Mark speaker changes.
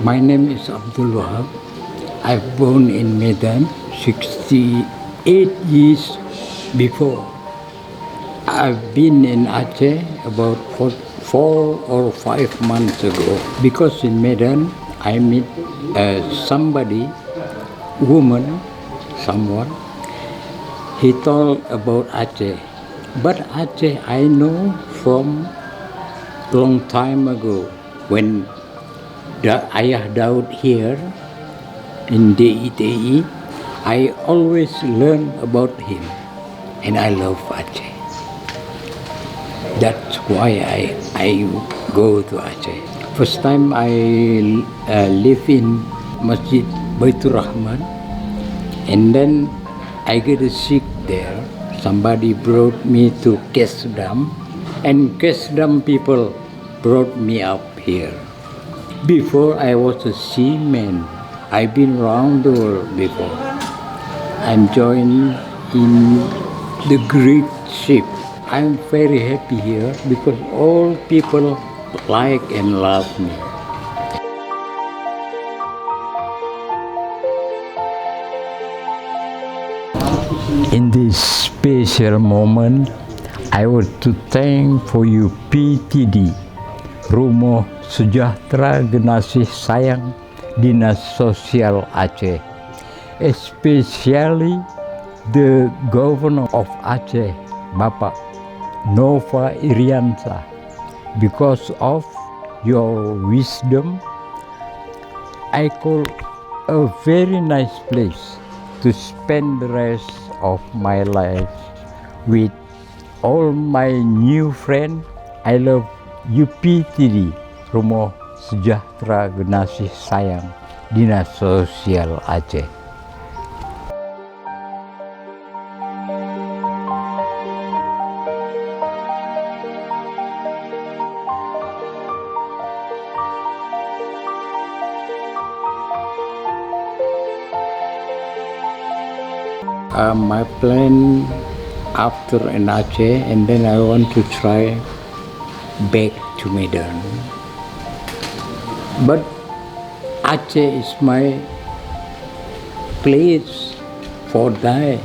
Speaker 1: My name is Abdul Wahab. I born in Medan 68 years before. I've been in Aceh about 4 or 5 months ago because in Medan I meet somebody, someone. He told about Aceh, but Aceh I know from long time ago when Ayah Daud here in DITI. I always learn about him, and I love Aceh. That's why I go to Aceh. First time I live in Masjid Baitur Rahman, and then I get sick there. Somebody brought me to Kesdam, and Kesdam people brought me up here. Before I was a seaman. I've been around the world before. I'm joined in the Greek ship. I'm very happy here because all people like and love me. In this special moment, I want to thank for you PTD, Rumah Sejahtera Generasi Sayang Dinas Sosial Aceh, especially the Governor of Aceh, Bapak Nova Iriansa. Because of your wisdom, I call a very nice place to spend the rest of my life with all my new friends. I love UPTD, Rumah Sejahtera Generasi Sayang Dinas Sosial Aceh. My plan after in Aceh, and then I want to try back to Medan. But Aceh is my place for die.